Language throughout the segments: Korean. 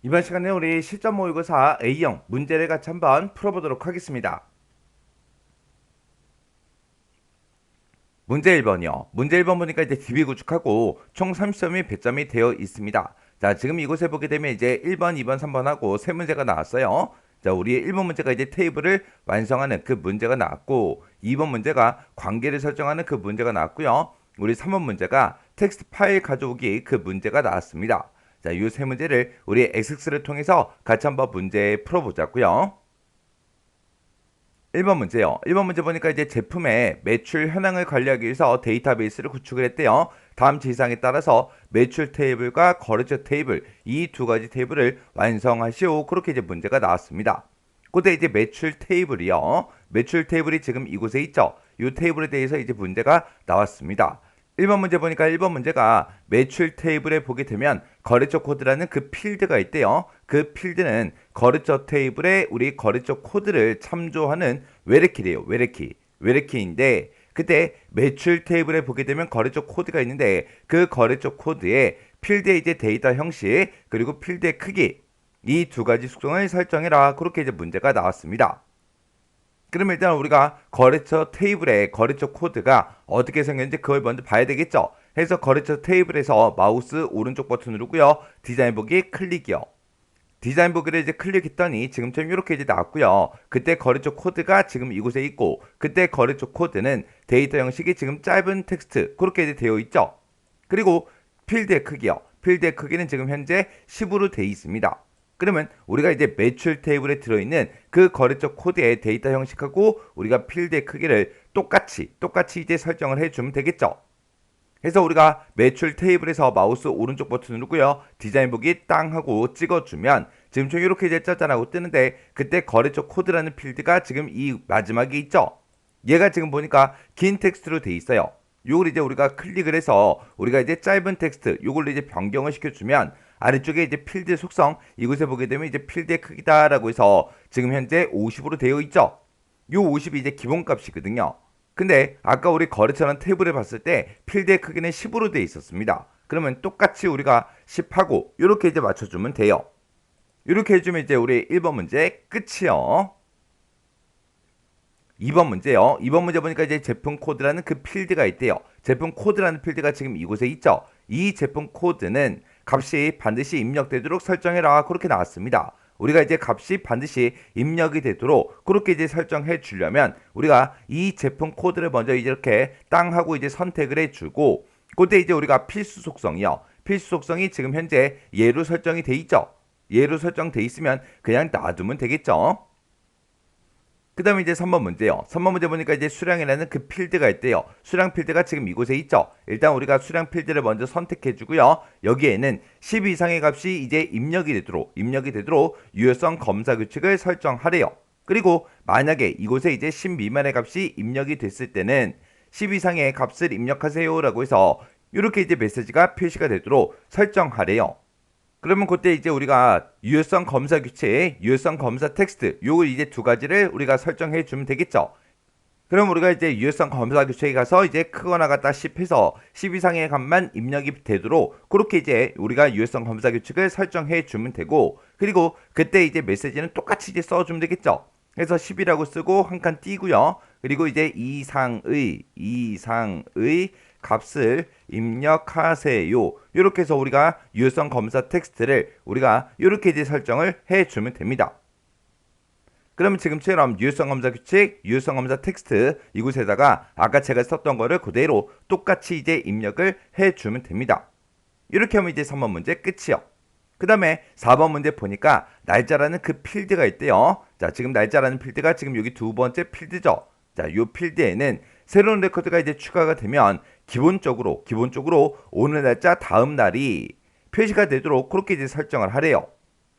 이번 시간에 우리 실전 모의고사 A형 문제를 같이 한번 풀어보도록 하겠습니다. 문제 1번이요. 문제 1번 보니까 이제 DB구축하고 총 30점이 배점이 되어 있습니다. 자, 지금 이곳에 보게 되면 이제 1번, 2번, 3번하고 세 문제가 나왔어요. 자, 우리 1번 문제가 이제 테이블을 완성하는 그 문제가 나왔고, 2번 문제가 관계를 설정하는 그 문제가 나왔고요. 우리 3번 문제가 텍스트 파일 가져오기 그 문제가 나왔습니다. 자, 이 세 문제를 우리 엑스를 통해서 같이 한번 문제 풀어보자고요. 1번 문제요. 1번 문제 보니까 이제 제품의 매출 현황을 관리하기 위해서 데이터베이스를 구축을 했대요. 다음 지시사항에 따라서 매출 테이블과 거래처 테이블 이 두 가지 테이블을 완성하시오. 그렇게 이제 문제가 나왔습니다. 그때 이제 매출 테이블이요. 매출 테이블이 지금 이곳에 있죠. 이 테이블에 대해서 이제 문제가 나왔습니다. 1번 문제 보니까 1번 문제가 매출 테이블에 보게 되면 거래처 코드라는 그 필드가 있대요. 그 필드는 거래처 테이블에 우리 거래처 코드를 참조하는 외래키래요. 외래키인데 그때 매출 테이블에 보게 되면 거래처 코드가 있는데 그 거래처 코드에 필드의 이제 데이터 형식 그리고 필드의 크기 이 두 가지 속성을 설정해라. 그렇게 이제 문제가 나왔습니다. 그러면 일단 우리가 거래처 테이블에 거래처 코드가 어떻게 생겼는지 그걸 먼저 봐야 되겠죠. 해서 거래처 테이블에서 마우스 오른쪽 버튼 누르고요. 디자인 보기 클릭이요. 디자인 보기를 이제 클릭했더니 지금처럼 이렇게 이제 나왔고요. 그때 거래처 코드가 지금 이곳에 있고 그때 거래처 코드는 데이터 형식이 지금 짧은 텍스트 그렇게 이제 되어 있죠. 그리고 필드의 크기요. 필드의 크기는 지금 현재 10으로 되어 있습니다. 그러면 우리가 이제 매출 테이블에 들어있는 그 거래처 코드의 데이터 형식하고 우리가 필드의 크기를 똑같이 이제 설정을 해주면 되겠죠. 그래서 우리가 매출 테이블에서 마우스 오른쪽 버튼 누르고요. 디자인 보기 땅 하고 찍어주면 지금 이렇게 이제 짜잔하고 뜨는데 그때 거래처 코드라는 필드가 지금 이 마지막에 있죠. 얘가 지금 보니까 긴 텍스트로 돼 있어요. 요걸 이제 우리가 클릭을 해서 우리가 이제 짧은 텍스트 요걸로 이제 변경을 시켜주면 아래쪽에 이제 필드 속성 이곳에 보게 되면 이제 필드의 크기다라고 해서 지금 현재 50으로 되어 있죠. 요 50이 이제 기본값이거든요. 근데 아까 우리 거래처는 테이블을 봤을 때 필드의 크기는 10으로 되어 있었습니다. 그러면 똑같이 우리가 10하고 이렇게 이제 맞춰주면 돼요. 이렇게 해주면 이제 우리 1번 문제 끝이요. 2번 문제요. 2번 문제 보니까 이제 제품 코드라는 그 필드가 있대요. 제품 코드라는 필드가 지금 이곳에 있죠. 이 제품 코드는 값이 반드시 입력되도록 설정해라. 그렇게 나왔습니다. 우리가 이제 값이 반드시 입력이 되도록 그렇게 이제 설정해 주려면 우리가 이 제품 코드를 먼저 이렇게 땅 하고 이제 선택을 해 주고 그때 이제 우리가 필수 속성이요. 필수 속성이 지금 현재 예로 설정이 돼 있죠. 예로 설정돼 있으면 그냥 놔두면 되겠죠. 그 다음에 이제 3번 문제요. 3번 문제 보니까 이제 수량이라는 그 필드가 있대요. 수량 필드가 지금 이곳에 있죠. 일단 우리가 수량 필드를 먼저 선택해 주고요. 여기에는 10 이상의 값이 이제 입력이 되도록 유효성 검사 규칙을 설정하래요. 그리고 만약에 이곳에 이제 10 미만의 값이 입력이 됐을 때는 10 이상의 값을 입력하세요 라고 해서 이렇게 이제 메시지가 표시가 되도록 설정하래요. 그러면 그때 이제 우리가 유효성 검사 규칙, 유효성 검사 텍스트 요걸 이제 두 가지를 우리가 설정해 주면 되겠죠. 그럼 우리가 이제 유효성 검사 규칙에 가서 이제 크거나 같다 10 해서 10 이상의 값만 입력이 되도록 그렇게 이제 우리가 유효성 검사 규칙을 설정해 주면 되고 그리고 그때 이제 메시지는 똑같이 이제 써주면 되겠죠. 그래서 10이라고 쓰고 한 칸 띄고요. 그리고 이제 이상의 값을 입력하세요. 이렇게 해서 우리가 유효성 검사 텍스트를 우리가 이렇게 이제 설정을 해주면 됩니다. 그러면 지금처럼 유효성 검사 규칙, 유효성 검사 텍스트 이곳에다가 아까 제가 썼던 거를 그대로 똑같이 이제 입력을 해주면 됩니다. 이렇게 하면 이제 3번 문제 끝이요. 그 다음에 4번 문제 보니까 날짜라는 그 필드가 있대요. 자, 지금 날짜라는 필드가 지금 여기 두 번째 필드죠. 자, 이 필드에는 새로운 레코드가 이제 추가가 되면 기본적으로 오늘 날짜 다음 날이 표시가 되도록 그렇게 이제 설정을 하래요.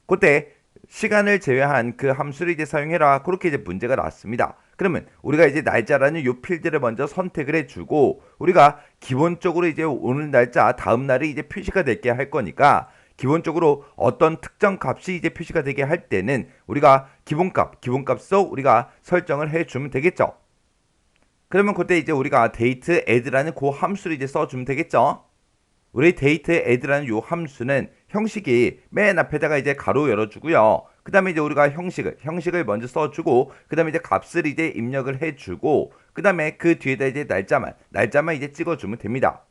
그때 시간을 제외한 그 함수를 이제 사용해라. 그렇게 이제 문제가 나왔습니다. 그러면 우리가 이제 날짜라는 요 필드를 먼저 선택을 해주고 우리가 기본적으로 이제 오늘 날짜 다음 날이 이제 표시가 되게 할 거니까 기본적으로 어떤 특정 값이 이제 표시가 되게 할 때는 우리가 기본값 속 우리가 설정을 해주면 되겠죠. 그러면 그때 이제 우리가 date add라는 그 함수를 이제 써주면 되겠죠. 우리 date add라는 요 함수는 형식이 맨 앞에다가 이제 가로 열어주고요. 그 다음에 이제 우리가 형식을 먼저 써주고, 그 다음에 이제 값을 이제 입력을 해주고, 그 다음에 그 뒤에다 이제 날짜만 이제 찍어주면 됩니다.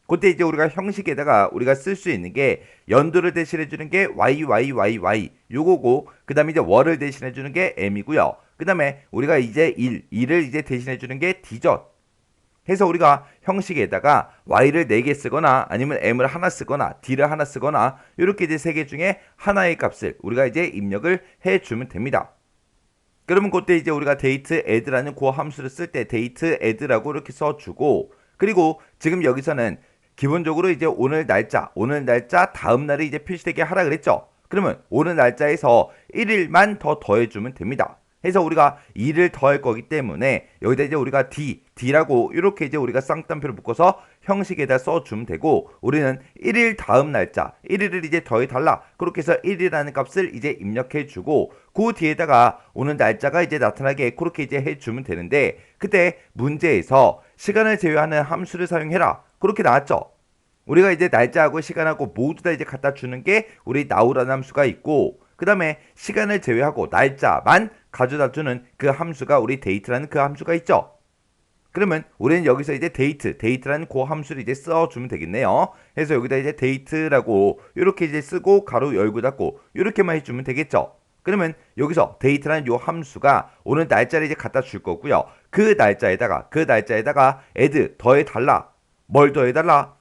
그때 이제 우리가 형식에다가 우리가 쓸 수 있는 게 연도를 대신해 주는 게 YYYY 요거고, 그 다음에 이제 월을 대신해 주는 게 M이고요. 그 다음에 우리가 이제 일을 이제 대신해 주는 게 D죠. 해서 우리가 형식에다가 y를 4개 쓰거나 아니면 m을 하나 쓰거나 d를 하나 쓰거나 이렇게 이제 3개 중에 하나의 값을 우리가 이제 입력을 해주면 됩니다. 그러면 그때 이제 우리가 date add라는 그 함수를 쓸 때 date add라고 이렇게 써주고, 그리고 지금 여기서는 기본적으로 이제 오늘 날짜 다음 날이 이제 표시되게 하라 그랬죠. 그러면 오늘 날짜에서 1일만 더 더해주면 됩니다. 해서 우리가 2를 더할 거기 때문에 여기다 이제 우리가 D라고 이렇게 이제 우리가 쌍따옴표를 묶어서 형식에다 써주면 되고, 우리는 1일 다음 날짜 1일을 이제 더해달라 그렇게 해서 1이라는 값을 이제 입력해주고, 그 뒤에다가 오늘 날짜가 이제 나타나게 그렇게 이제 해주면 되는데, 그때 문제에서 시간을 제외하는 함수를 사용해라 그렇게 나왔죠. 우리가 이제 날짜하고 시간하고 모두 다 이제 갖다 주는 게 우리 now라는 함수가 있고, 그 다음에 시간을 제외하고 날짜만 가져다 주는 그 함수가 우리 date라는 그 함수가 있죠. 그러면 우리는 여기서 이제 date라는 그 함수를 이제 써주면 되겠네요. 그래서 여기다 이제 date라고 이렇게 이제 쓰고 가로 열고 닫고 이렇게만 해주면 되겠죠. 그러면 여기서 date라는 요 함수가 오늘 날짜를 이제 갖다 줄 거고요. 그 날짜에다가 add 더해달라. 뭘 더해달라?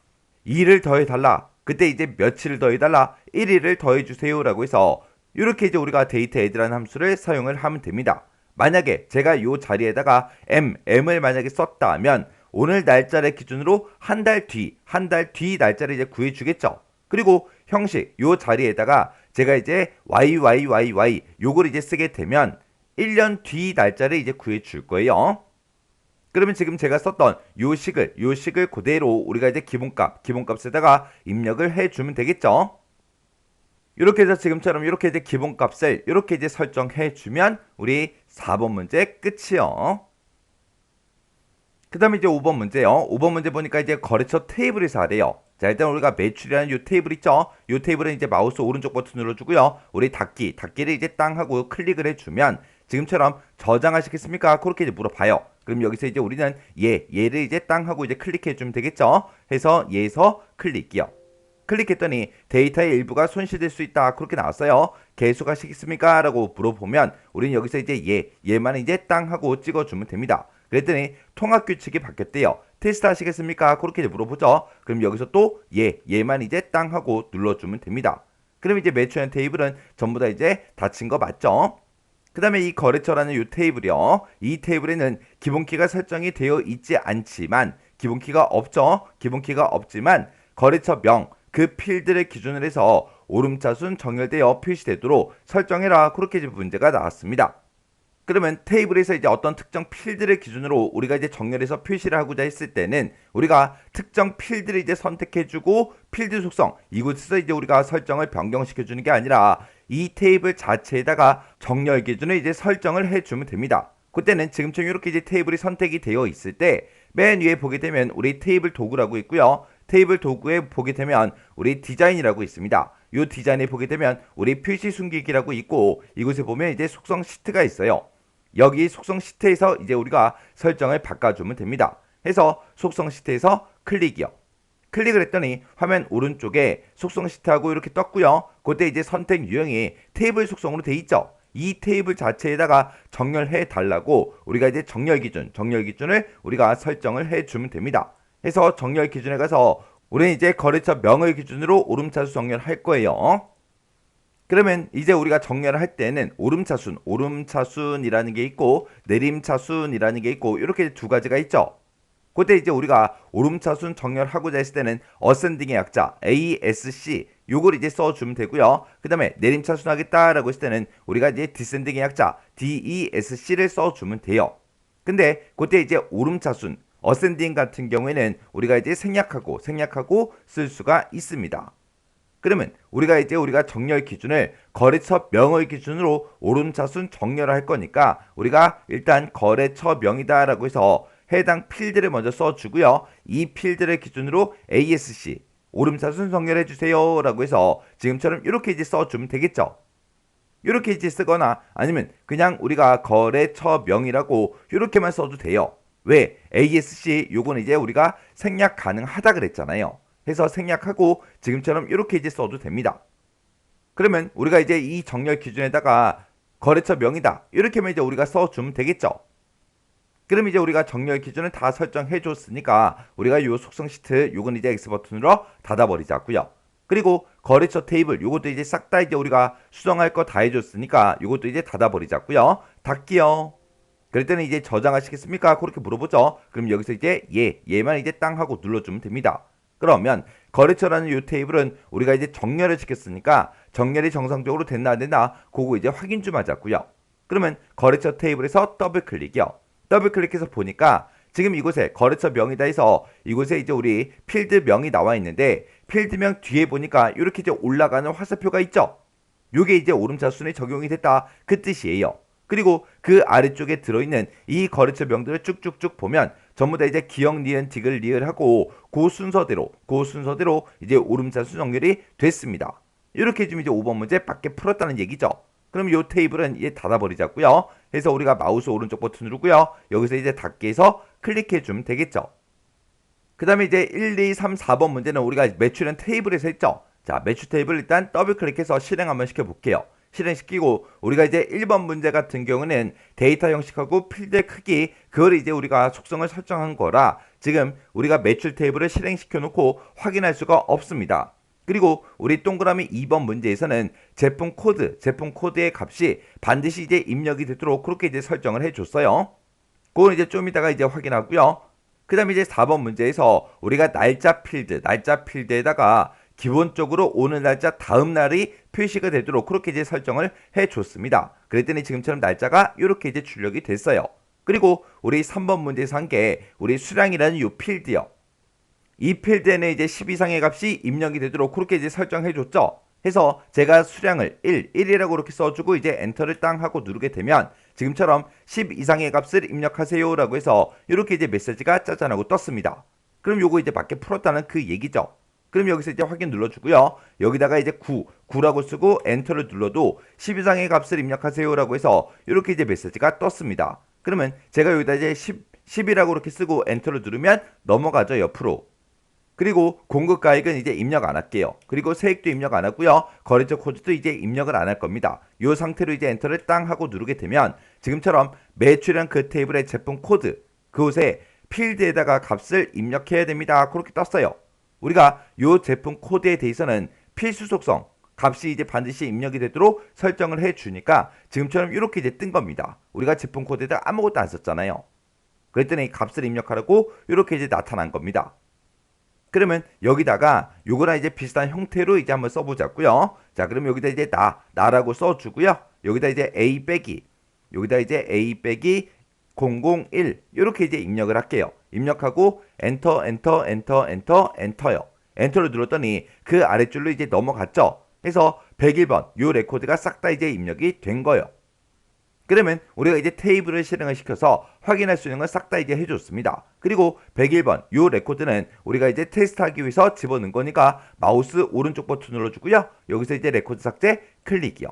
2를 더해달라. 그때 이제 며칠을 더해달라. 1일을 더해주세요라고 해서 이렇게 이제 우리가 date add라는 함수를 사용을 하면 됩니다. 만약에 제가 요 자리에다가 m을 만약에 썼다면 오늘 날짜를 기준으로 한 달 뒤 날짜를 이제 구해주겠죠. 그리고 형식 요 자리에다가 제가 이제 YYYY 요걸 이제 쓰게 되면 1년 뒤 날짜를 이제 구해줄 거예요. 그러면 지금 제가 썼던 요 식을 그대로 우리가 이제 기본값에다가 입력을 해주면 되겠죠. 이렇게 해서 지금처럼 이렇게 이제 기본값을 이렇게 이제 설정해 주면 우리 4번 문제 끝이요. 그 다음에 이제 5번 문제요. 5번 문제 보니까 이제 거래처 테이블에서 하래요. 자, 일단 우리가 매출이라는 요 테이블 있죠? 요 테이블은 이제 마우스 오른쪽 버튼 눌러주고요. 우리 닫기를 이제 땅 하고 클릭을 해주면 지금처럼 저장하시겠습니까? 그렇게 이제 물어봐요. 그럼 여기서 이제 우리는 얘를 이제 땅 하고 이제 클릭해주면 되겠죠? 해서 얘에서 클릭이요. 클릭했더니 데이터의 일부가 손실될 수 있다 그렇게 나왔어요. 개수가시겠습니까? 라고 물어보면 우리는 여기서 이제 얘만 이제 땅 하고 찍어주면 됩니다. 그랬더니 통합규칙이 바뀌었대요. 테스트 하시겠습니까? 그렇게 이제 물어보죠. 그럼 여기서 또 얘만 이제 땅 하고 눌러주면 됩니다. 그럼 이제 매출형 테이블은 전부 다 이제 닫힌 거 맞죠? 그 다음에 이 거래처라는 이 테이블이요. 이 테이블에는 기본키가 설정이 되어 있지 않지만 기본키가 없지만 거래처 명 그 필드를 기준으로 해서 오름차순 정렬되어 표시되도록 설정해라 그렇게 이제 문제가 나왔습니다. 그러면 테이블에서 이제 어떤 특정 필드를 기준으로 우리가 이제 정렬해서 표시를 하고자 했을 때는 우리가 특정 필드를 이제 선택해주고 필드 속성 이곳에서 이제 우리가 설정을 변경시켜주는 게 아니라 이 테이블 자체에다가 정렬 기준을 이제 설정을 해주면 됩니다. 그때는 지금처럼 이렇게 이제 테이블이 선택이 되어 있을 때 맨 위에 보게 되면 우리 테이블 도구라고 있고요. 테이블 도구에 보게 되면 우리 디자인이라고 있습니다. 이 디자인에 보게 되면 우리 표시 숨기기라고 있고 이곳에 보면 이제 속성 시트가 있어요. 여기 속성 시트에서 이제 우리가 설정을 바꿔주면 됩니다. 해서 속성 시트에서 클릭이요. 클릭을 했더니 화면 오른쪽에 속성 시트하고 이렇게 떴고요. 그때 이제 선택 유형이 테이블 속성으로 돼 있죠. 이 테이블 자체에다가 정렬해 달라고 우리가 이제 정렬 기준을 우리가 설정을 해주면 됩니다. 해서 정렬 기준에 가서 우리는 이제 거래처 명을 기준으로 오름차순 정렬할 거예요. 그러면 이제 우리가 정렬을 할 때는 오름차순이라는 게 있고 내림차순이라는 게 있고 이렇게 두 가지가 있죠. 그때 이제 우리가 오름차순 정렬하고자 했을 때는 어센딩의 약자 ASC 요걸 이제 써주면 되고요. 그 다음에 내림차순 하겠다라고 했을 때는 우리가 이제 디센딩의 약자 DESC를 써주면 돼요. 근데 그때 이제 오름차순 어센딩 같은 경우에는 우리가 이제 생략하고 쓸 수가 있습니다. 그러면 우리가 정렬 기준을 거래처 명을 기준으로 오름차순 정렬을 할 거니까 우리가 일단 거래처 명이다라고 해서 해당 필드를 먼저 써주고요. 이 필드를 기준으로 ASC 오름차 순 정렬해 주세요 라고 해서 지금처럼 이렇게 이제 써주면 되겠죠. 이렇게 이제 쓰거나 아니면 그냥 우리가 거래처명이라고 이렇게만 써도 돼요. 왜? ASC 요거는 이제 우리가 생략 가능하다 그랬잖아요. 해서 생략하고 지금처럼 이렇게 이제 써도 됩니다. 그러면 우리가 이제 이 정렬 기준에다가 거래처명이다 이렇게만 이제 우리가 써주면 되겠죠. 그럼 이제 우리가 정렬 기준을 다 설정해 줬으니까 우리가 요 속성 시트 요건 이제 X 버튼으로 닫아버리자고요. 그리고 거래처 테이블 요것도 이제 싹 다 이제 우리가 수정할 거 다 해줬으니까 요것도 이제 닫아버리자고요. 닫기요. 그랬더니 이제 저장하시겠습니까? 그렇게 물어보죠. 그럼 여기서 이제 얘만 이제 땅 하고 눌러주면 됩니다. 그러면 거래처라는 요 테이블은 우리가 이제 정렬을 시켰으니까 정렬이 정상적으로 됐나 안 됐나 그거 이제 확인 좀 하자고요. 그러면 거래처 테이블에서 더블 클릭이요. 더블 클릭해서 보니까 지금 이곳에 거래처 명이다 해서 이곳에 이제 우리 필드 명이 나와 있는데 필드명 뒤에 보니까 이렇게 이제 올라가는 화살표가 있죠. 요게 이제 오름차 순에 적용이 됐다 그 뜻이에요. 그리고 그 아래쪽에 들어있는 이 거래처 명들을 쭉쭉쭉 보면 전부 다 이제 기역, 니은, 디귿, 리을하고 그 순서대로 이제 오름차 순 정렬이 됐습니다. 이렇게 해주면 이제 5번 문제 밖에 풀었다는 얘기죠. 그럼 이 테이블은 이제 닫아버리자고요. 해서 우리가 마우스 오른쪽 버튼 누르고요. 여기서 이제 닫기 해서 클릭해주면 되겠죠. 그 다음에 이제 1, 2, 3, 4번 문제는 우리가 매출은 테이블에서 했죠. 자, 매출 테이블 일단 더블 클릭해서 실행 한번 시켜볼게요. 실행시키고 우리가 이제 1번 문제 같은 경우는 데이터 형식하고 필드의 크기 그걸 이제 우리가 속성을 설정한 거라 지금 우리가 매출 테이블을 실행시켜 놓고 확인할 수가 없습니다. 그리고 우리 동그라미 2번 문제에서는 제품 코드의 값이 반드시 이제 입력이 되도록 그렇게 이제 설정을 해줬어요. 그건 이제 좀 이따가 이제 확인하고요. 그 다음에 이제 4번 문제에서 우리가 날짜 필드에다가 기본적으로 오늘 날짜 다음 날이 표시가 되도록 그렇게 이제 설정을 해줬습니다. 그랬더니 지금처럼 날짜가 이렇게 이제 출력이 됐어요. 그리고 우리 3번 문제에서 한 게 우리 수량이라는 이 필드요. 이 필드에는 이제 10 이상의 값이 입력이 되도록 그렇게 이제 설정해줬죠. 해서 제가 수량을 1이라고 이렇게 써주고 이제 엔터를 땅 하고 누르게 되면 지금처럼 10 이상의 값을 입력하세요 라고 해서 이렇게 이제 메시지가 짜잔하고 떴습니다. 그럼 요거 이제 밖에 풀었다는 그 얘기죠. 그럼 여기서 이제 확인 눌러주고요. 여기다가 이제 9라고 쓰고 엔터를 눌러도 10 이상의 값을 입력하세요 라고 해서 이렇게 이제 메시지가 떴습니다. 그러면 제가 여기다 이제 10이라고 이렇게 쓰고 엔터를 누르면 넘어가죠, 옆으로. 그리고 공급가액은 이제 입력 안 할게요. 그리고 세액도 입력 안 하고요. 거래처 코드도 이제 입력을 안 할 겁니다. 이 상태로 이제 엔터를 땅 하고 누르게 되면 지금처럼 매출한 그 테이블의 제품 코드 그곳에 필드에다가 값을 입력해야 됩니다. 그렇게 떴어요. 우리가 이 제품 코드에 대해서는 필수 속성 값이 이제 반드시 입력이 되도록 설정을 해주니까 지금처럼 이렇게 이제 뜬 겁니다. 우리가 제품 코드에다 아무것도 안 썼잖아요. 그랬더니 값을 입력하라고 이렇게 이제 나타난 겁니다. 그러면 여기다가 요거랑 이제 비슷한 형태로 이제 한번 써보자고요. 자, 그럼 여기다 이제 나라고 써주고요. 여기다 이제 A 빼기 001 이렇게 이제 입력을 할게요. 입력하고 엔터요. 엔터를 눌렀더니 그 아래줄로 이제 넘어갔죠. 해서 101번 요 레코드가 싹 다 이제 입력이 된 거예요. 그러면 우리가 이제 테이블을 실행을 시켜서 확인할 수 있는 걸 싹 다 이제 해줬습니다. 그리고 101번 요 레코드는 우리가 이제 테스트하기 위해서 집어넣은 거니까 마우스 오른쪽 버튼 눌러주고요. 여기서 이제 레코드 삭제 클릭이요.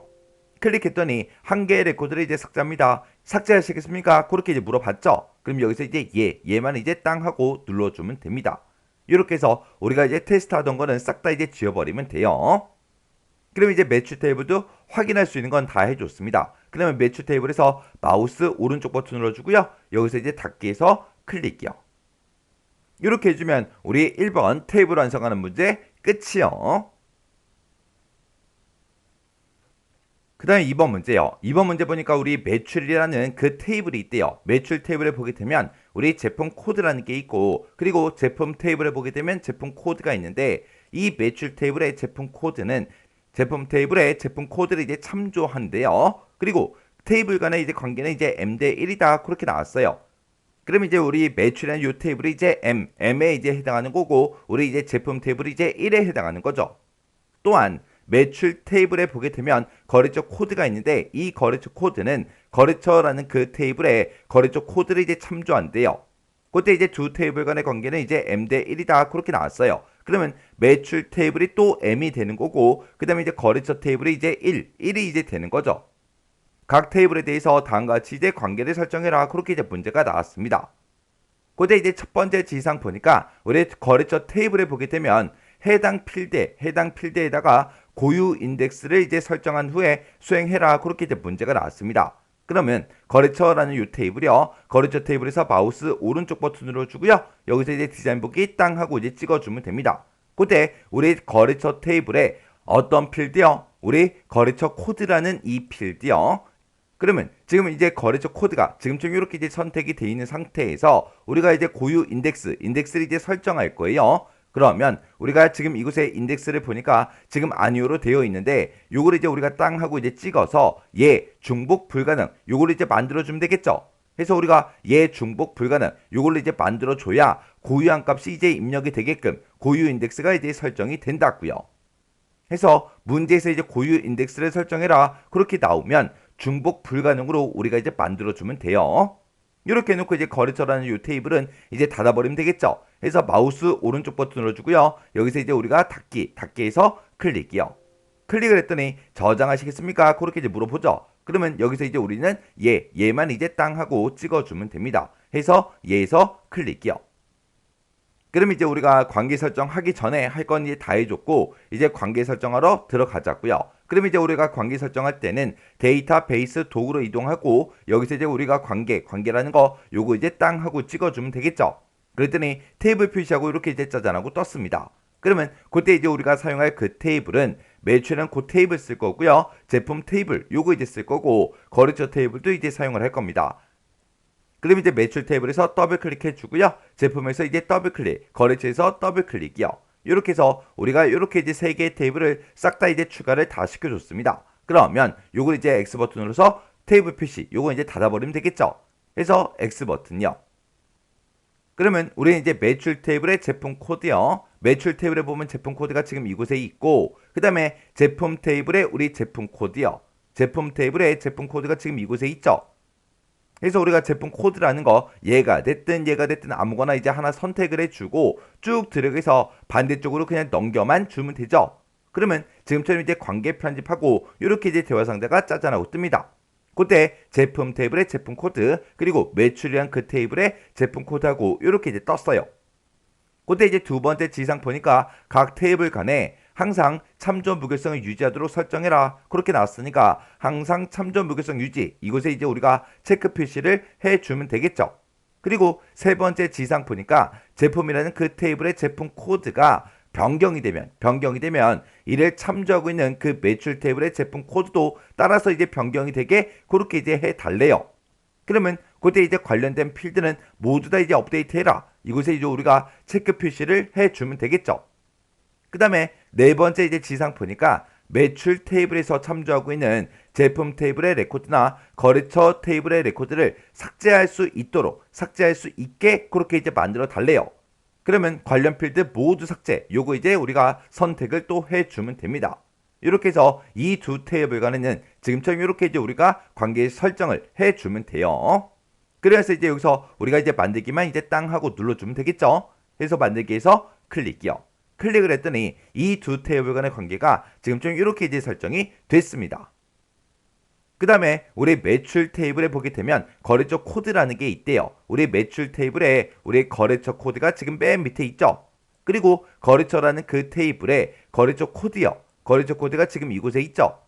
클릭했더니 한 개의 레코드를 이제 삭제합니다. 삭제하시겠습니까? 그렇게 이제 물어봤죠. 그럼 여기서 이제 얘만 이제 땅 하고 눌러주면 됩니다. 이렇게 해서 우리가 이제 테스트하던 거는 싹 다 이제 지워버리면 돼요. 그럼 이제 매출 테이블도 확인할 수 있는 건 다 해줬습니다. 그러면 매출 테이블에서 마우스 오른쪽 버튼 눌러주고요. 여기서 이제 닫기해서 클릭이요. 이렇게 해주면 우리 1번 테이블 완성하는 문제 끝이요. 그 다음에 2번 문제요. 2번 문제 보니까 우리 매출이라는 그 테이블이 있대요. 매출 테이블에 보게 되면 우리 제품 코드라는 게 있고 그리고 제품 테이블에 보게 되면 제품 코드가 있는데 이 매출 테이블의 제품 코드는 제품 테이블에 제품 코드를 이제 참조한대요. 그리고 테이블 간의 이제 관계는 이제 M 대 1이다. 그렇게 나왔어요. 그럼 이제 우리 매출이라는 이 테이블이 이제 M에 이제 해당하는 거고, 우리 이제 제품 테이블이 이제 1에 해당하는 거죠. 또한 매출 테이블에 보게 되면 거래처 코드가 있는데 이 거래처 코드는 거래처라는 그 테이블에 거래처 코드를 이제 참조한대요. 그때 이제 두 테이블 간의 관계는 이제 M 대 1이다. 그렇게 나왔어요. 그러면 매출 테이블이 또 M이 되는 거고, 그 다음에 이제 거래처 테이블이 이제 1이 이제 되는 거죠. 각 테이블에 대해서 다음과 같이 이제 관계를 설정해라. 그렇게 이제 문제가 나왔습니다. 그때 이제 첫 번째 지상 보니까 우리 거래처 테이블에 보게 되면 해당 필드에다가 고유 인덱스를 이제 설정한 후에 수행해라. 그렇게 이제 문제가 나왔습니다. 그러면 거래처라는 이 테이블이요. 거래처 테이블에서 마우스 오른쪽 버튼으로 주고요. 여기서 이제 디자인 보기 땅 하고 이제 찍어주면 됩니다. 그때 우리 거래처 테이블에 어떤 필드요? 우리 거래처 코드라는 이 필드요. 그러면 지금 이제 거래처 코드가 지금처럼 이렇게 이제 선택이 되어 있는 상태에서 우리가 이제 고유 인덱스를 이제 설정할 거예요. 그러면 우리가 지금 이곳에 인덱스를 보니까 지금 아니오로 되어 있는데 요걸 이제 우리가 땅 하고 이제 찍어서 중복 불가능 요걸 이제 만들어 주면 되겠죠. 그래서 우리가 중복 불가능 요걸로 이제 만들어 줘야 고유한 값이 이제 입력이 되게끔 고유 인덱스가 이제 설정이 된다고요. 해서 문제에서 이제 고유 인덱스를 설정해라. 그렇게 나오면 중복 불가능으로 우리가 이제 만들어주면 돼요. 이렇게 해놓고 이제 거래처라는 이 테이블은 이제 닫아버리면 되겠죠. 그래서 마우스 오른쪽 버튼 눌러주고요. 여기서 이제 우리가 닫기에서 클릭이요. 클릭을 했더니 저장하시겠습니까? 그렇게 이제 물어보죠. 그러면 여기서 이제 우리는 얘만 이제 땅 하고 찍어주면 됩니다. 해서 얘에서 클릭이요. 그럼 이제 우리가 관계 설정하기 전에 할 건 이제 다 해줬고 이제 관계 설정하러 들어가자고요. 그럼 이제 우리가 관계 설정할 때는 데이터베이스 도구로 이동하고 여기서 이제 우리가 관계라는 거 요거 이제 땅 하고 찍어주면 되겠죠. 그랬더니 테이블 표시하고 이렇게 이제 짜잔하고 떴습니다. 그러면 그때 이제 우리가 사용할 그 테이블은 매출은 그 테이블 쓸 거고요. 제품 테이블 요거 이제 쓸 거고 거래처 테이블도 이제 사용을 할 겁니다. 그럼 이제 매출 테이블에서 더블 클릭해 주고요. 제품에서 이제 더블 클릭, 거래처에서 더블 클릭이요. 이렇게 해서 우리가 이렇게 이제 세 개의 테이블을 싹 다 이제 추가를 다 시켜줬습니다. 그러면 요걸 이제 X 버튼 으로서 테이블 표시, 요거 이제 닫아버리면 되겠죠. 그래서 X 버튼이요. 그러면 우리는 이제 매출 테이블의 제품 코드요. 매출 테이블에 보면 제품 코드가 지금 이곳에 있고, 그 다음에 제품 테이블에 우리 제품 코드요. 제품 테이블에 제품 코드가 지금 이곳에 있죠. 그래서 우리가 제품 코드라는 거 얘가 됐든 아무거나 이제 하나 선택을 해주고 쭉 들어가서 반대쪽으로 그냥 넘겨만 주면 되죠. 그러면 지금처럼 이제 관계 편집하고 이렇게 이제 대화 상자가 짜잔하고 뜹니다. 그때 제품 테이블의 제품 코드 그리고 매출이란 그 테이블의 제품 코드하고 이렇게 이제 떴어요. 그때 이제 두 번째 지상 보니까 각 테이블 간에 항상 참조 무결성을 유지하도록 설정해라. 그렇게 나왔으니까 항상 참조 무결성 유지 이곳에 이제 우리가 체크 표시를 해주면 되겠죠. 그리고 세 번째 지상 보니까 제품이라는 그 테이블의 제품 코드가 변경이 되면 이를 참조하고 있는 그 매출 테이블의 제품 코드도 따라서 이제 변경이 되게 그렇게 이제 해달래요. 그러면 그때 이제 관련된 필드는 모두 다 이제 업데이트해라. 이곳에 이제 우리가 체크 표시를 해주면 되겠죠. 그 다음에 네 번째 이제 지상 보니까 매출 테이블에서 참조하고 있는 제품 테이블의 레코드나 거래처 테이블의 레코드를 삭제할 수 있게 그렇게 이제 만들어 달래요. 그러면 관련 필드 모두 삭제, 요거 이제 우리가 선택을 또 해주면 됩니다. 이렇게 해서 이 두 테이블 간에는 지금처럼 이렇게 이제 우리가 관계 설정을 해주면 돼요. 그래서 이제 여기서 우리가 이제 만들기만 이제 땅 하고 눌러주면 되겠죠. 그래서 만들기에서 클릭이요. 클릭을 했더니 이 두 테이블 간의 관계가 지금처럼 이렇게 이제 설정이 됐습니다. 그 다음에 우리 매출 테이블에 보게 되면 거래처 코드라는 게 있대요. 우리 매출 테이블에 우리 거래처 코드가 지금 맨 밑에 있죠. 그리고 거래처라는 그 테이블에 거래처 코드요. 거래처 코드가 지금 이곳에 있죠.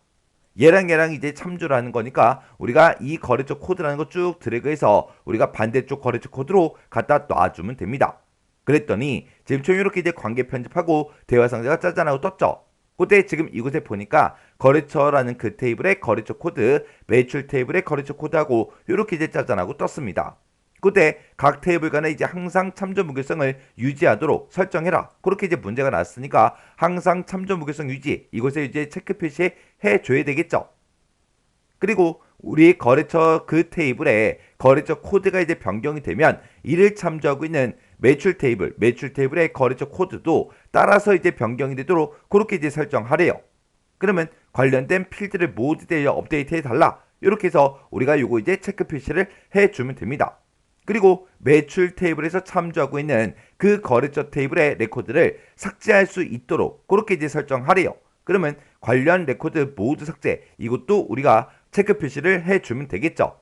얘랑 이제 참조라는 거니까 우리가 이 거래처 코드라는 거 쭉 드래그해서 우리가 반대쪽 거래처 코드로 갖다 놔주면 됩니다. 그랬더니 지금처럼 이렇게 이제 관계 편집하고 대화 상자가 짜잔하고 떴죠. 그때 지금 이곳에 보니까 거래처라는 그 테이블의 거래처 코드, 매출 테이블의 거래처 코드하고 이렇게 이제 짜잔하고 떴습니다. 그때 각 테이블 간에 이제 항상 참조 무결성을 유지하도록 설정해라. 그렇게 이제 문제가 났으니까 항상 참조 무결성 유지 이곳에 이제 체크 표시 해줘야 되겠죠. 그리고 우리 거래처 그 테이블에 거래처 코드가 이제 변경이 되면 이를 참조하고 있는 매출 테이블의 거래처 코드도 따라서 이제 변경이 되도록 그렇게 이제 설정하래요. 그러면 관련된 필드를 모두 업데이트 해달라. 이렇게 해서 우리가 요거 이제 체크 표시를 해주면 됩니다. 그리고 매출 테이블에서 참조하고 있는 그 거래처 테이블의 레코드를 삭제할 수 있도록 그렇게 이제 설정하래요. 그러면 관련 레코드 모두 삭제, 이것도 우리가 체크 표시를 해주면 되겠죠.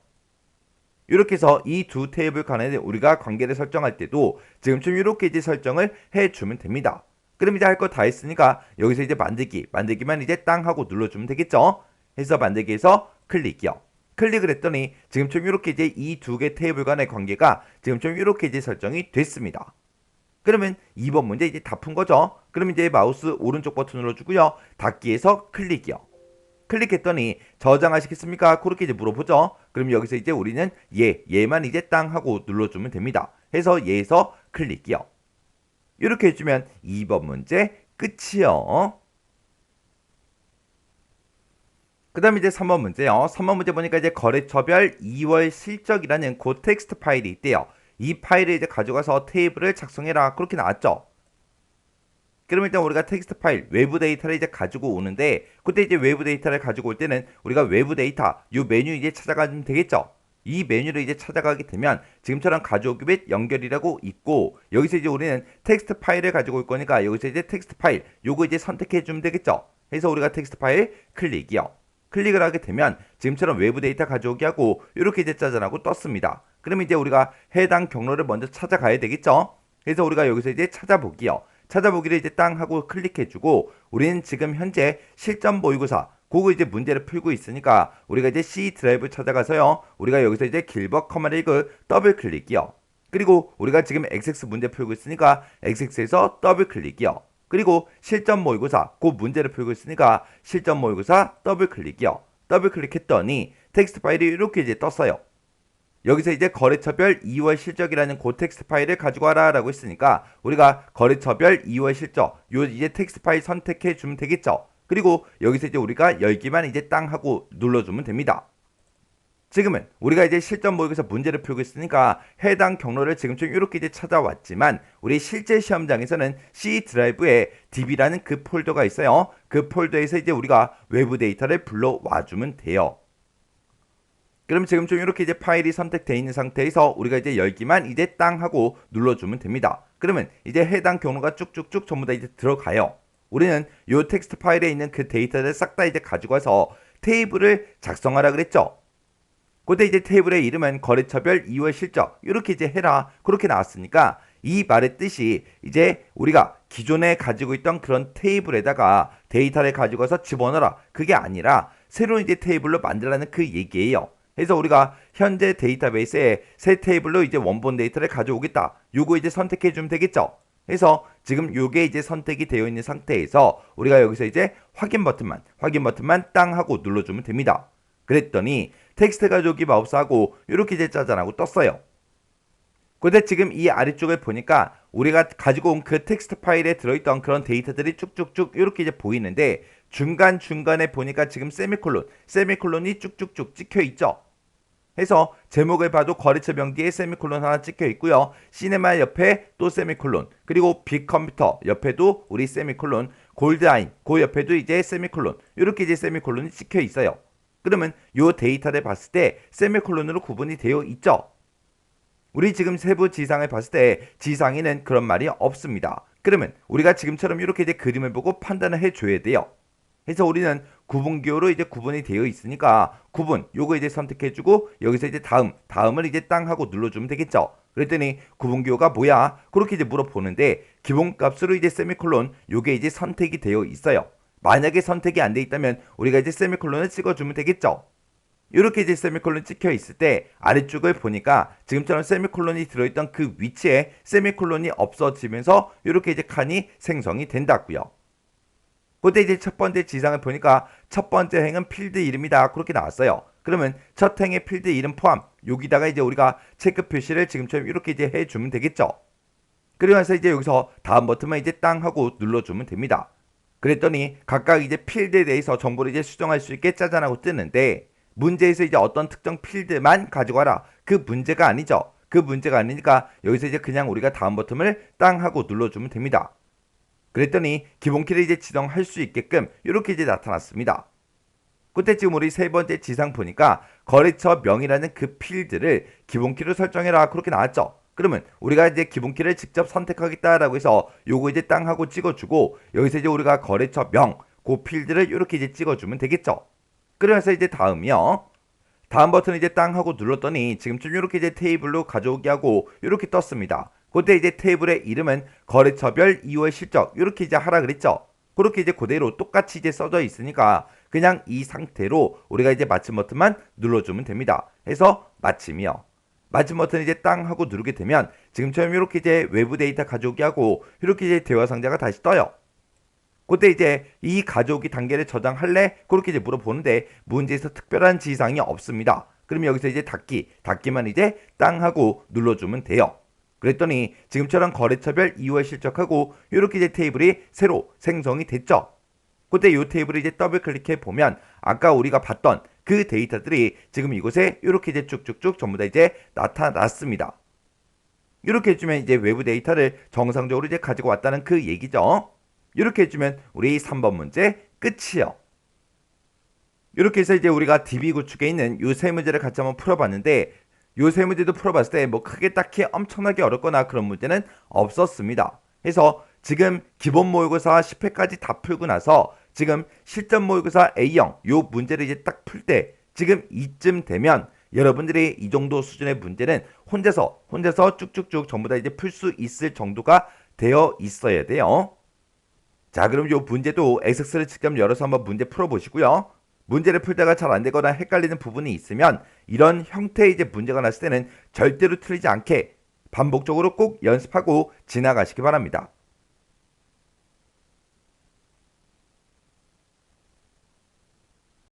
이렇게 해서 이 두 테이블 간에 우리가 관계를 설정할 때도 지금처럼 이렇게 이제 설정을 해주면 됩니다. 그럼 이제 할 거 다 했으니까 여기서 이제 만들기만 이제 땅 하고 눌러주면 되겠죠. 해서 만들기에서 클릭이요. 클릭을 했더니 지금처럼 이렇게 이제 이 두 개 테이블 간의 관계가 지금처럼 이렇게 이제 설정이 됐습니다. 그러면 2번 문제 이제 다 푼 거죠. 그럼 이제 마우스 오른쪽 버튼 눌러주고요. 닫기에서 클릭이요. 클릭했더니 저장하시겠습니까? 그렇게 이제 물어보죠. 그럼 여기서 이제 우리는 얘만 이제 땅 하고 눌러주면 됩니다. 해서 얘에서 클릭이요. 이렇게 해주면 2번 문제 끝이요. 그 다음 이제 3번 문제요. 3번 문제 보니까 이제 거래처별 2월 실적이라는 그 텍스트 파일이 있대요. 이 파일을 이제 가져가서 테이블을 작성해라. 그렇게 나왔죠. 그러면 일단 우리가 텍스트 파일, 외부 데이터를 이제 가지고 오는데, 그때 이제 외부 데이터를 가지고 올 때는 우리가 외부 데이터, 이 메뉴 이제 찾아가면 되겠죠. 이 메뉴를 이제 찾아가게 되면 지금처럼 가져오기 및 연결이라고 있고, 여기서 이제 우리는 텍스트 파일을 가지고 올 거니까 여기서 이제 텍스트 파일, 요거 이제 선택해 주면 되겠죠. 해서 우리가 텍스트 파일 클릭이요. 클릭을 하게 되면 지금처럼 외부 데이터 가져오기 하고 이렇게 이제 짜잔하고 떴습니다. 그러면 이제 우리가 해당 경로를 먼저 찾아가야 되겠죠. 그래서 우리가 여기서 이제 찾아보기요. 찾아보기를 이제 땅 하고 클릭해주고 우리는 지금 현재 실전 모의고사 그거 이제 문제를 풀고 있으니까 우리가 이제 C 드라이브 찾아가서요. 우리가 여기서 이제 길버 커마 리그 더블 클릭이요. 그리고 우리가 지금 XX 문제 풀고 있으니까 XX에서 더블 클릭이요. 그리고 실전 모의고사 그 문제를 풀고 있으니까 실전 모의고사 더블 클릭이요. 더블 클릭했더니 텍스트 파일이 이렇게 이제 떴어요. 여기서 이제 거래처별 2월 실적이라는 그 텍스트 파일을 가지고 와라 라고 했으니까 우리가 거래처별 2월 실적 요 이제 텍스트 파일 선택해 주면 되겠죠. 그리고 여기서 이제 우리가 열기만 이제 땅 하고 눌러주면 됩니다. 지금은 우리가 이제 실전 모의고사 문제를 풀고 있으니까 해당 경로를 지금쯤 이렇게 이제 찾아왔지만 우리 실제 시험장에서는 C 드라이브에 DB라는 그 폴더가 있어요. 그 폴더에서 이제 우리가 외부 데이터를 불러와 주면 돼요. 그럼 지금 좀 이렇게 이제 파일이 선택되어 있는 상태에서 우리가 이제 열기만 이제 땅 하고 눌러주면 됩니다. 그러면 이제 해당 경로가 쭉쭉쭉 전부 다 이제 들어가요. 우리는 이 텍스트 파일에 있는 그 데이터를 싹 다 이제 가지고 와서 테이블을 작성하라 그랬죠. 그때 이제 테이블의 이름은 거래처별 2월 실적 이렇게 이제 해라 그렇게 나왔으니까 이 말의 뜻이 이제 우리가 기존에 가지고 있던 그런 테이블에다가 데이터를 가지고 와서 집어넣어라 그게 아니라 새로운 이제 테이블로 만들라는 그 얘기예요. 그래서 우리가 현재 데이터베이스에 새 테이블로 이제 원본 데이터를 가져오겠다. 요거 이제 선택해 주면 되겠죠. 그래서 지금 요게 이제 선택이 되어 있는 상태에서 우리가 여기서 이제 확인 버튼만 땅 하고 눌러주면 됩니다. 그랬더니 텍스트 가져오기 마우스하고 이렇게 이제 짜잔하고 떴어요. 근데 지금 이 아래쪽을 보니까 우리가 가지고 온 그 텍스트 파일에 들어있던 그런 데이터들이 쭉쭉쭉 이렇게 이제 보이는데 중간중간에 보니까 지금 세미콜론이 쭉쭉쭉 찍혀 있죠. 해서 제목을 봐도 거래처 명기에 세미콜론 하나 찍혀 있고요. 시네마 옆에 또 세미콜론, 그리고 빅컴퓨터 옆에도 우리 세미콜론, 골드아인 그 옆에도 이제 세미콜론, 이렇게 이제 세미콜론이 찍혀 있어요. 그러면 요 데이터를 봤을 때 세미콜론으로 구분이 되어 있죠. 우리 지금 세부 지상을 봤을 때 지상에는 그런 말이 없습니다. 그러면 우리가 지금처럼 이렇게 이제 그림을 보고 판단을 해줘야 돼요. 그래서 우리는 구분기호로 이제 구분이 되어 있으니까 구분 요거 이제 선택해주고 여기서 이제 다음을 이제 땅 하고 눌러주면 되겠죠. 그랬더니 구분기호가 뭐야? 그렇게 이제 물어보는데 기본값으로 이제 세미콜론 요게 이제 선택이 되어 있어요. 만약에 선택이 안 돼 있다면 우리가 이제 세미콜론을 찍어주면 되겠죠. 이렇게 이제 세미콜론 찍혀 있을 때 아래쪽을 보니까 지금처럼 세미콜론이 들어있던 그 위치에 세미콜론이 없어지면서 이렇게 이제 칸이 생성이 된다고요. 그때 이제 첫 번째 지상을 보니까 첫 번째 행은 필드 이름이다 그렇게 나왔어요. 그러면 첫 행의 필드 이름 포함 여기다가 이제 우리가 체크 표시를 지금처럼 이렇게 이제 해주면 되겠죠. 그리고 나서 이제 여기서 다음 버튼만 이제 땅 하고 눌러주면 됩니다. 그랬더니 각각 이제 필드에 대해서 정보를 이제 수정할 수 있게 짜잔하고 뜨는데 문제에서 이제 어떤 특정 필드만 가지고 와라 그 문제가 아니죠. 그 문제가 아니니까 여기서 이제 그냥 우리가 다음 버튼을 땅 하고 눌러주면 됩니다. 그랬더니 기본키를 이제 지정할 수 있게끔 이렇게 이제 나타났습니다. 그때 지금 우리 세 번째 지상 보니까 거래처 명이라는 그 필드를 기본키로 설정해라 그렇게 나왔죠. 그러면 우리가 이제 기본키를 직접 선택하겠다라고 해서 요거 이제 땅하고 찍어주고 여기서 이제 우리가 거래처 명, 그 필드를 이렇게 이제 찍어주면 되겠죠. 그러면서 이제 다음이요. 다음 버튼 이제 땅하고 눌렀더니 지금쯤 이렇게 이제 테이블로 가져오게 하고 이렇게 떴습니다. 그때 이제 테이블의 이름은 거래처별 2월 실적 이렇게 이제 하라 그랬죠. 그렇게 이제 그대로 똑같이 이제 써져 있으니까 그냥 이 상태로 우리가 이제 마침 버튼만 눌러주면 됩니다. 해서 마침이요. 마침 버튼 이제 땅 하고 누르게 되면 지금처럼 이렇게 이제 외부 데이터 가져오게 하고 이렇게 이제 대화 상자가 다시 떠요. 그때 이제 이 가져오기 단계를 저장할래? 그렇게 이제 물어보는데 문제에서 특별한 지시사항이 없습니다. 그럼 여기서 이제 닫기만 이제 땅 하고 눌러주면 돼요. 그랬더니 지금처럼 거래처별 2월 실적하고 이렇게 이제 테이블이 새로 생성이 됐죠. 그때 이 테이블을 이제 더블 클릭해 보면 아까 우리가 봤던 그 데이터들이 지금 이곳에 이렇게 이제 쭉쭉쭉 전부 다 이제 나타났습니다. 이렇게 해주면 이제 외부 데이터를 정상적으로 이제 가지고 왔다는 그 얘기죠. 이렇게 해주면 우리 3번 문제 끝이요. 이렇게 해서 이제 우리가 DB 구축에 있는 이 세 문제를 같이 한번 풀어봤는데 요 세 문제도 풀어봤을 때 뭐 크게 딱히 엄청나게 어렵거나 그런 문제는 없었습니다. 그래서 지금 기본 모의고사 10회까지 다 풀고 나서 지금 실전 모의고사 A형 요 문제를 이제 딱 풀 때 지금 이쯤 되면 여러분들이 이 정도 수준의 문제는 혼자서 쭉쭉쭉 전부 다 이제 풀 수 있을 정도가 되어 있어야 돼요. 자, 그럼 요 문제도 엑셀을 직접 열어서 한번 문제 풀어보시고요. 문제를 풀다가 잘 안되거나 헷갈리는 부분이 있으면 이런 형태의 이제 문제가 났을 때는 절대로 틀리지 않게 반복적으로 꼭 연습하고 지나가시기 바랍니다.